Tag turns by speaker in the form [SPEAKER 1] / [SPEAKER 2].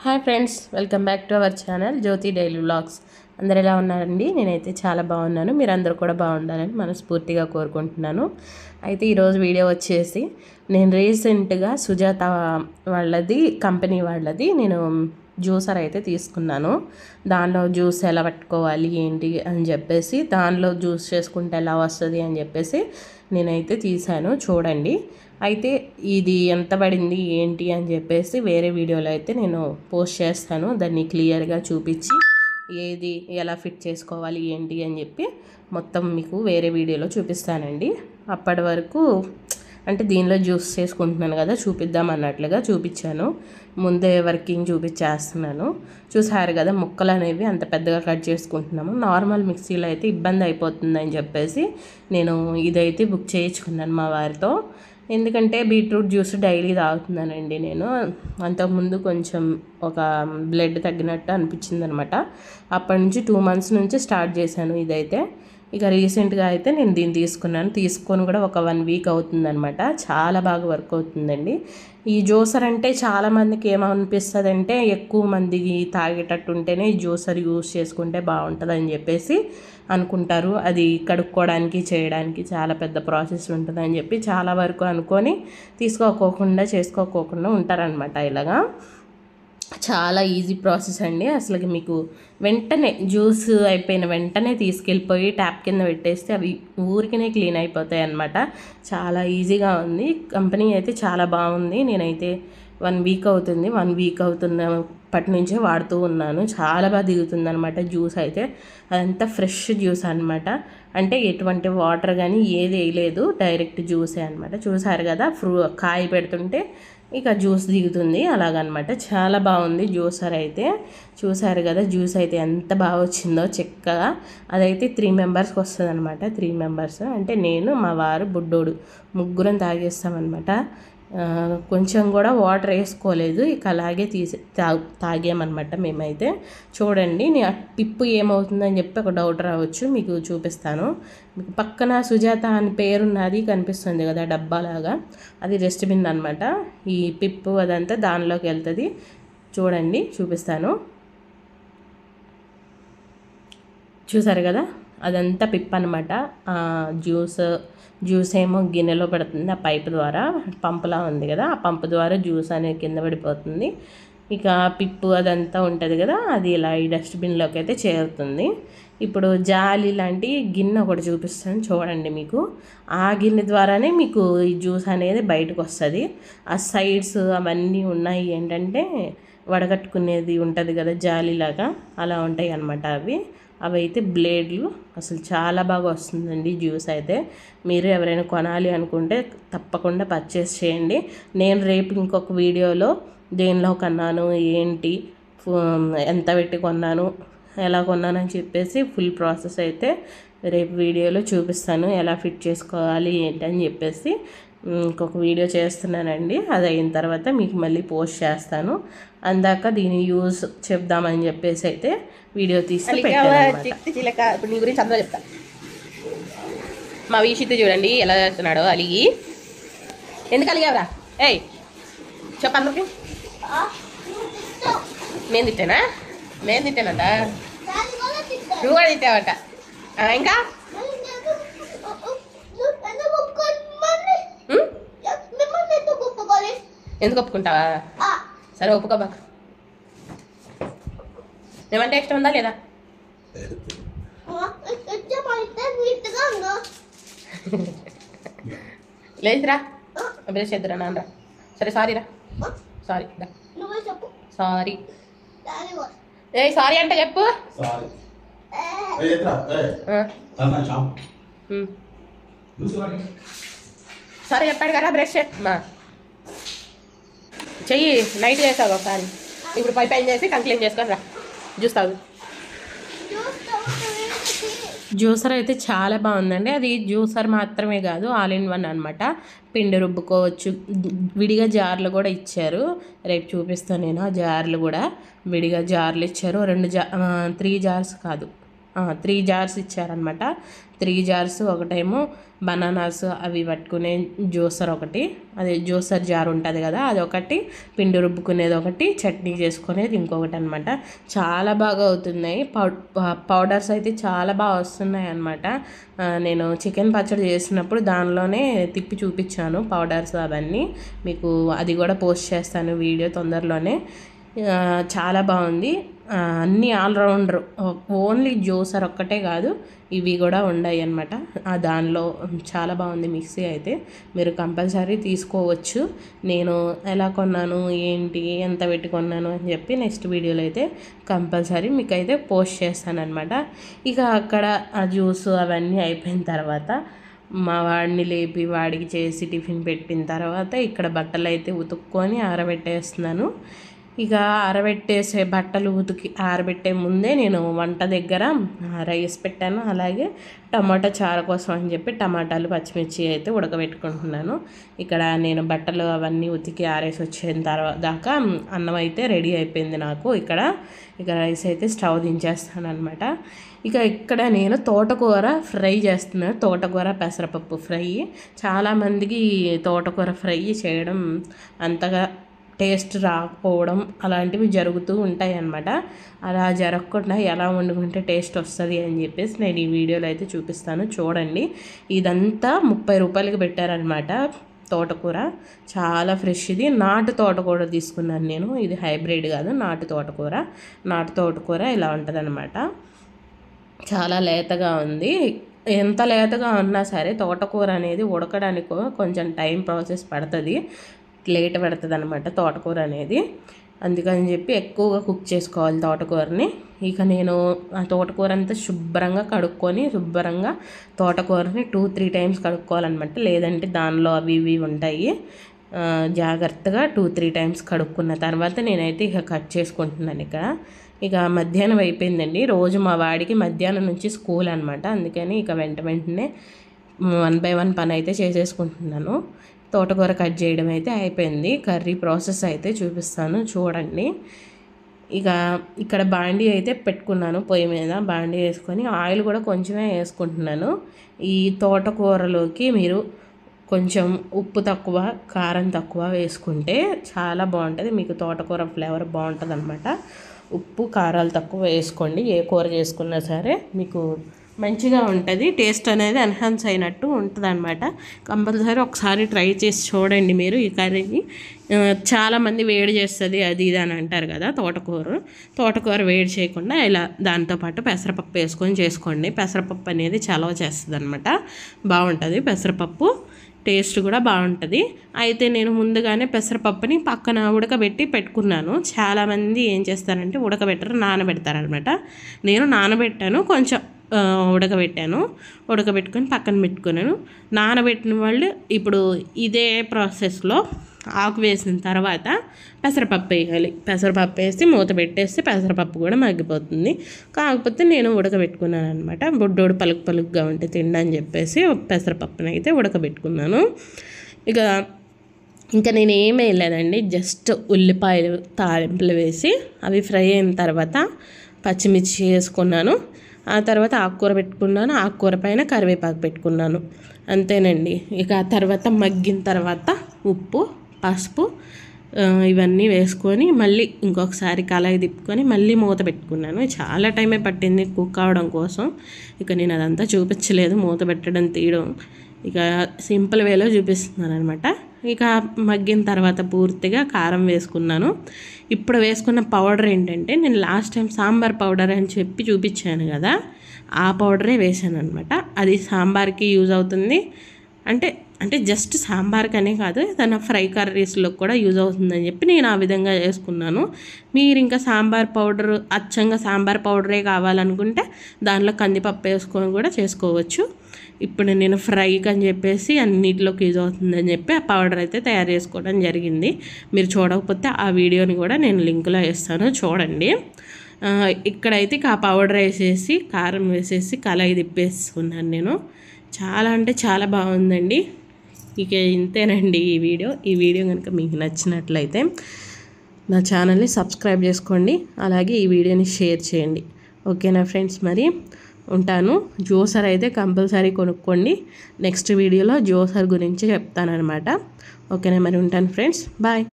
[SPEAKER 1] Hi friends, welcome back to our channel Jyothi daily vlogs. అందరు ఎలా ఉన్నారండి? నేనైతే చాలా బాగున్నాను. మీరు అందరూ కూడా బాగుండాలని మనస్ఫూర్తిగా కోరుకుంటున్నాను. అయితే ఈరోజు వీడియో వచ్చేసి నేను రీసెంట్గా సుజాత వాళ్ళది కంపెనీ వాళ్ళది నేను జ్యూసర్ అయితే తీసుకున్నాను. దానిలో జ్యూస్ ఎలా పట్టుకోవాలి ఏంటి అని చెప్పేసి, దానిలో జ్యూస్ చేసుకుంటే ఎలా వస్తుంది అని చెప్పేసి నేనైతే తీసాను, చూడండి. అయితే ఇది ఎంత పడింది ఏంటి అని చెప్పేసి వేరే వీడియోలో అయితే నేను పోస్ట్ చేస్తాను. దాన్ని క్లియర్గా చూపించి ఏది ఎలా ఫిట్ చేసుకోవాలి ఏంటి అని చెప్పి మొత్తం మీకు వేరే వీడియోలో చూపిస్తానండి. అప్పటి వరకు అంటే దీనిలో జ్యూస్ చేసుకుంటున్నాను కదా, చూపిద్దాం అన్నట్లుగా చూపించాను. ముందే వర్కింగ్ చూపించేస్తున్నాను. చూసారు కదా, ముక్కలు అనేవి అంత పెద్దగా కట్ చేసుకుంటున్నాము. నార్మల్ మిక్సీలో అయితే ఇబ్బంది అయిపోతుందని చెప్పేసి నేను ఇదైతే బుక్ చేయించుకున్నాను మా వారితో. ఎందుకంటే బీట్రూట్ జ్యూస్ డైలీ తాగుతున్నానండి నేను. అంతకుముందు కొంచెం ఒక బ్లడ్ తగ్గినట్టు అనిపించింది అనమాట. అప్పటి నుంచి 2 months నుంచి స్టార్ట్ చేశాను ఇదైతే. ఇక రీసెంట్గా అయితే నేను దీన్ని తీసుకొని కూడా ఒక 1 week అవుతుందనమాట. చాలా బాగా వర్క్ అవుతుందండి. ఈ జ్యూసర్ అంటే చాలామందికి ఏమనిపిస్తుంది అంటే, ఎక్కువ మందికి తాగేటట్టు ఉంటేనే ఈ జ్యూసర్ యూస్ చేసుకుంటే బాగుంటుంది అని చెప్పేసి అనుకుంటారు. అది కడుక్కోవడానికి చేయడానికి చాలా పెద్ద ప్రాసెస్ ఉంటుంది అని చెప్పి చాలా వరకు అనుకొని చేసుకోకోకుండా ఉంటారనమాట. ఇలాగా చాలా ఈజీ ప్రాసెస్ అండి. అసలుకి మీకు వెంటనే జ్యూస్ అయిపోయిన వెంటనే తీసుకెళ్ళిపోయి ట్యాప్ కింద పెట్టేస్తే అవి ఊరికనే క్లీన్ అయిపోతాయి అన్నమాట. చాలా ఈజీగా ఉంది. కంపెనీ అయితే చాలా బాగుంది. నేనైతే 1 week అవుతుంది. 1 week అవుతున్నప్పటి నుంచే వాడుతూ ఉన్నాను. చాలా బాగా దిగుతుంది అనమాట జ్యూస్ అయితే. అదంతా ఫ్రెష్ జ్యూస్ అనమాట. అంటే ఎటువంటి వాటర్ కానీ ఏది వేయలేదు, డైరెక్ట్ జ్యూసే అనమాట. చూసారు కదా, కాయ పెడుతుంటే ఇక జ్యూస్ దిగుతుంది అలాగనమాట. చాలా బాగుంది జ్యూసర్ అయితే. చూసారు కదా, జ్యూస్ అయితే ఎంత బాగా వచ్చిందో చక్కగా. అదైతే 3 members వస్తుంది అనమాట. 3 members అంటే నేను, మా వారు, బుడ్డోడు ముగ్గురం తాగేస్తామన్నమాట. కొంచెం కూడా వాటర్ వేసుకోలేదు, ఇక అలాగే తాగామన్నమాట మేమైతే. చూడండి, ఆ పిప్పు ఏమవుతుందని చెప్పి ఒక డౌట్ రావచ్చు, మీకు చూపిస్తాను. మీకు పక్కన సుజాత అని పేరున్నది కనిపిస్తుంది కదా డబ్బాలాగా, అది డస్ట్బిన్ అనమాట. ఈ పిప్పు అదంతా దానిలోకి వెళ్తుంది. చూడండి, చూపిస్తాను. చూసారు కదా, అదంతా పిప్ అనమాట. జ్యూస్ ఏమో గిన్నెలో పడుతుంది, ఆ పైపు ద్వారా. పంపులా ఉంది కదా, ఆ పంపు ద్వారా జ్యూస్ అనేది కింద పడిపోతుంది. ఇక పిప్పు అదంతా ఉంటుంది కదా, అది ఇలా ఈ డస్ట్బిన్లోకి అయితే చేరుతుంది. ఇప్పుడు జాలి లాంటి గిన్నె ఒకటి చూపిస్తాను, చూడండి. మీకు ఆ గిన్నె ద్వారానే మీకు ఈ జ్యూస్ అనేది బయటకు వస్తుంది. ఆ సైడ్స్ అవన్నీ ఉన్నాయి ఏంటంటే వడగట్టుకునేది ఉంటుంది కదా జాలీలాగా, అలా ఉంటాయి అన్నమాట. అవి అయితే బ్లేడ్లు. అసలు చాలా బాగా వస్తుందండి జ్యూస్ అయితే. మీరు ఎవరైనా కొనాలి అనుకుంటే తప్పకుండా పర్చేస్ చేయండి. నేను రేపు ఇంకొక వీడియోలో దేనిలో కొన్నాను ఏంటి, ఎంత పెట్టి కొన్నాను, ఎలా కొన్నాను అని చెప్పేసి ఫుల్ ప్రాసెస్ అయితే రేపు వీడియోలో చూపిస్తాను. ఎలా ఫిట్ చేసుకోవాలి ఏంటని చెప్పేసి ఇంకొక వీడియో చేస్తున్నానండి. అది అయిన తర్వాత మీకు మళ్ళీ పోస్ట్ చేస్తాను. అందాక దీని యూజ్ చెప్దామని చెప్పేసి అయితే వీడియో తీసి చిలక. ఇప్పుడు నీ గురించి అందరూ చెప్తా. మా వీషిత్ చూడండి ఎలా చేస్తున్నాడో. అలిగి ఎందుకు అలిగావరా? ఏయ్ చెప్పందరికి. నేను తిట్టానా? నేను తిట్టానంట, నువ్వు కూడా తిట్టావంట. ఇంకా ఎందుకు ఒప్పుకుంటావా? సరే ఒప్పుకోబాక. ఏమంటే ఇష్టం ఉందా లేదా? లేదురా, బ్రష్ చేద్దురా నాన్నరా. సరే సారీ రా, సారీ సారీ. ఏ సారీ అంటే చెప్పు. సారీ చెప్పాడు కదా, బ్రష్ మా చెయ్యి. నైట్ చేసావు ఒకసారి, ఇప్పుడు పైన చేసి కంక్లీన్ చేసుకొని రా, జ్యూస్ తాగు. జ్యూసర్ అయితే చాలా బాగుందండి. అది జ్యూసర్ మాత్రమే కాదు, ఆల్ ఇన్ వన్ అనమాట. పిండి రుబ్బుకోవచ్చు. విడిగా జార్లు కూడా ఇచ్చారు. రేపు చూపిస్తాను నేను. ఆ జార్లు కూడా విడిగా జార్లు ఇచ్చారు. 3 jars కాదు, 3 జార్స్ ఇచ్చారనమాట. 3 జార్స్, ఒకటేమో బనానాస్ అవి పట్టుకునే జ్యూసర్ ఒకటి, అదే జ్యూసర్ జార్ ఉంటుంది కదా అది ఒకటి, పిండి రుబ్బుకునేది ఒకటి, చట్నీ చేసుకునేది ఇంకొకటి అనమాట. చాలా బాగా అవుతున్నాయి. పౌడర్స్ అయితే చాలా బాగా వస్తున్నాయి అనమాట. నేను చికెన్ పచ్చడి చేసినప్పుడు దానిలోనే తిప్పి చూపించాను పౌడర్స్ అవన్నీ. మీకు అది కూడా పోస్ట్ చేస్తాను వీడియో తొందరలోనే. చాలా బాగుంది. అన్నీ ఆల్రౌండర్, ఓన్లీ జ్యూసర్ ఒక్కటే కాదు, ఇవి కూడా ఉన్నాయి అన్నమాట. దానిలో చాలా బాగుంది మిక్సీ అయితే. మీరు కంపల్సరీ తీసుకోవచ్చు. నేను ఎలా కొన్నాను, ఏంటి, ఎంత పెట్టి కొన్నాను అని చెప్పి నెక్స్ట్ వీడియోలో అయితే కంపల్సరీ మీకు అయితే పోస్ట్ చేస్తాను అనమాట. ఇక అక్కడ ఆ జ్యూస్ అవన్నీ అయిపోయిన తర్వాత మా వాడిని లేపి వాడికి చేసి టిఫిన్ పెట్టిన తర్వాత ఇక్కడ బట్టలు అయితే ఉతుక్కొని ఆరబెట్టేస్తున్నాను. ఇక ఆరబెట్టేసే బట్టలు ఆరబెట్టే ముందే నేను వంట దగ్గర రైస్ పెట్టాను. అలాగే టమాటా చారు కోసం అని చెప్పి టమాటాలు పచ్చిమిర్చి అయితే ఉడకబెట్టుకుంటున్నాను. ఇక్కడ నేను బట్టలు అవన్నీ ఉతికి ఆరేసి వచ్చిన తర్వాత దాకా అన్నం అయితే రెడీ అయిపోయింది నాకు. ఇక రైస్ అయితే స్టవ్ దించేస్తాను అనమాట. ఇక్కడ నేను తోటకూర ఫ్రై చేస్తున్నాను. తోటకూర పెసరపప్పు ఫ్రై. చాలామందికి తోటకూర ఫ్రై చేయడం అంతగా టేస్ట్ రాకపోవడం అలాంటివి జరుగుతూ ఉంటాయి అన్నమాట. అలా జరగకుండా ఎలా వండుకుంటే టేస్ట్ వస్తుంది అని చెప్పేసి నేను ఈ వీడియోలో అయితే చూపిస్తాను, చూడండి. ఇదంతా 30 రూపాయలకి పెట్టారనమాట తోటకూర. చాలా ఫ్రెష్. ఇది నాటు తోటకూర తీసుకున్నాను నేను. ఇది హైబ్రిడ్ కాదు, నాటు తోటకూర. నాటు తోటకూర ఇలా ఉంటుంది అనమాట. చాలా లేతగా ఉంది. ఎంత లేతగా ఉన్నా సరే తోటకూర అనేది ఉడకడానికి కొంచెం టైం ప్రాసెస్ పడుతుంది, లేట్ పడుతుంది అనమాట తోటకూర అనేది. అందుకని చెప్పి ఎక్కువగా కుక్ చేసుకోవాలి తోటకూరని. ఇక నేను ఆ తోటకూర అంతా శుభ్రంగా కడుక్కొని తోటకూరని 2-3 టైమ్స్ కడుక్కోవాలన్నమాట. లేదంటే దానిలో అవి ఇవి ఉంటాయి. జాగ్రత్తగా 2-3 టైమ్స్ కడుక్కున్న తర్వాత నేనైతే ఇక కట్ చేసుకుంటున్నాను. ఇక మధ్యాహ్నం అయిపోయిందండి. రోజు మా వాడికి మధ్యాహ్నం నుంచి స్కూల్ అనమాట. అందుకని ఇక వెంటనే 1 by 1 పని అయితే చేసేసుకుంటున్నాను. తోటకూర కట్ చేయడం అయితే అయిపోయింది. కర్రీ ప్రాసెస్ అయితే చూపిస్తాను, చూడండి. ఇక్కడ బాండీ అయితే పెట్టుకున్నాను పొయ్యి మీద. బాండీ వేసుకొని ఆయిల్ కూడా కొంచెమే వేసుకుంటున్నాను. ఈ తోటకూరలోకి మీరు కొంచెం ఉప్పు తక్కువ, కారం తక్కువ వేసుకుంటే చాలా బాగుంటుంది. మీకు తోటకూర ఫ్లేవర్ బాగుంటుంది అనమాట. ఉప్పు కారాలు తక్కువ వేసుకోండి. ఏ కూర చేసుకున్నా సరే మీకు మంచిగా ఉంటుంది. టేస్ట్ అనేది ఎన్హాన్స్ అయినట్టు ఉంటుంది అనమాట. కంపల్సరీ ఒకసారి ట్రై చేసి చూడండి మీరు. ఈ కర్రీని చాలామంది వేడి చేస్తుంది అది ఇది అని అంటారు కదా. తోటకూర వేడి చేయకుండా ఇలా దాంతోపాటు పెసరపప్పు వేసుకొని చేసుకోండి. పెసరపప్పు అనేది చలవ చేస్తుంది అనమాట. బాగుంటుంది పెసరపప్పు, టేస్ట్ కూడా బాగుంటుంది. అయితే నేను ముందుగానే పెసరపప్పుని పక్కన ఉడకబెట్టి పెట్టుకున్నాను. చాలామంది ఏం చేస్తారంటే ఉడకబెట్టరు, నానబెడతారనమాట. నేను నానబెట్టాను, కొంచెం ఉడకబెట్టుకొని పక్కన పెట్టుకున్నాను. నానబెట్టిన వాళ్ళు ఇప్పుడు ఇదే ప్రాసెస్లో ఆకు వేసిన తర్వాత పెసరపప్పు వేయాలి. పెసరపప్పు వేసి మూత పెట్టేస్తే పెసరపప్పు కూడా మగ్గిపోతుంది. కాకపోతే నేను ఉడకబెట్టుకున్నాను అనమాట. బుడ్డోడు పలుకుగా ఉంటే తిండని చెప్పేసి పెసరపప్పుని అయితే ఉడకబెట్టుకున్నాను. ఇంకా నేను ఏమీ వేయలేదండి. జస్ట్ ఉల్లిపాయలు తాలింపులు వేసి అవి ఫ్రై అయిన తర్వాత పచ్చిమిర్చి వేసుకున్నాను. ఆ తర్వాత ఆకుకూర పెట్టుకున్నాను. ఆకుకూర పైన కరివేపాకు పెట్టుకున్నాను. అంతేనండి. ఆ తర్వాత మగ్గిన తర్వాత ఉప్పు, పసుపు ఇవన్నీ వేసుకొని మళ్ళీ ఇంకొకసారి కళాయి తిప్పుకొని మళ్ళీ మూత పెట్టుకున్నాను. చాలా టైమే పట్టింది కుక్ అవడం కోసం. నేను అదంతా చూపించలేదు, మూత పెట్టడం తీయడం. సింపుల్ వేలో చూపిస్తున్నాను అనమాట. మగ్గిన తర్వాత పూర్తిగా కారం వేసుకున్నాను. ఇప్పుడు వేసుకున్న పౌడర్ ఏంటంటే, నేను లాస్ట్ టైం సాంబార్ పౌడర్ అని చెప్పి చూపించాను కదా, ఆ పౌడరే వేసాను అనమాట. అది సాంబార్కి యూజ్ అవుతుంది. అంటే జస్ట్ సాంబార్కి అనే కాదు, ఏదైనా ఫ్రై కర్రీస్లో కూడా యూజ్ అవుతుందని చెప్పి నేను ఆ విధంగా చేసుకున్నాను. మీరు ఇంకా సాంబార్ పౌడర్, అచ్చంగా సాంబార్ పౌడరే కావాలనుకుంటే దానిలో కందిపప్పు వేసుకొని కూడా చేసుకోవచ్చు. ఇప్పుడు నేను ఫ్రైకి అని చెప్పేసి అన్నిటిలోకి యూజ్ అవుతుందని చెప్పి ఆ పౌడర్ అయితే తయారు చేసుకోవడం జరిగింది. మీరు చూడకపోతే ఆ వీడియోని కూడా నేను లింక్లో వేస్తాను, చూడండి. ఇక్కడైతే ఆ పౌడర్ వేసేసి కారం వేసేసి కళాయి తిప్పేసుకున్నాను నేను. చాలా అంటే చాలా బాగుందండి. ఇంతేనండి ఈ వీడియో కనుక మీకు నచ్చినట్లయితే నా ఛానల్ని సబ్స్క్రైబ్ చేసుకోండి. అలాగే ఈ వీడియోని షేర్ చేయండి. ఓకేనా ఫ్రెండ్స్? మరి ఉంటాను. జ్యూసర్ అయితే కంపల్సరీ కొనుక్కోండి. నెక్స్ట్ వీడియోలో జ్యూసర్ గురించి చెప్తానన్నమాట. ఓకేనా, మరి ఉంటాను ఫ్రెండ్స్, బాయ్.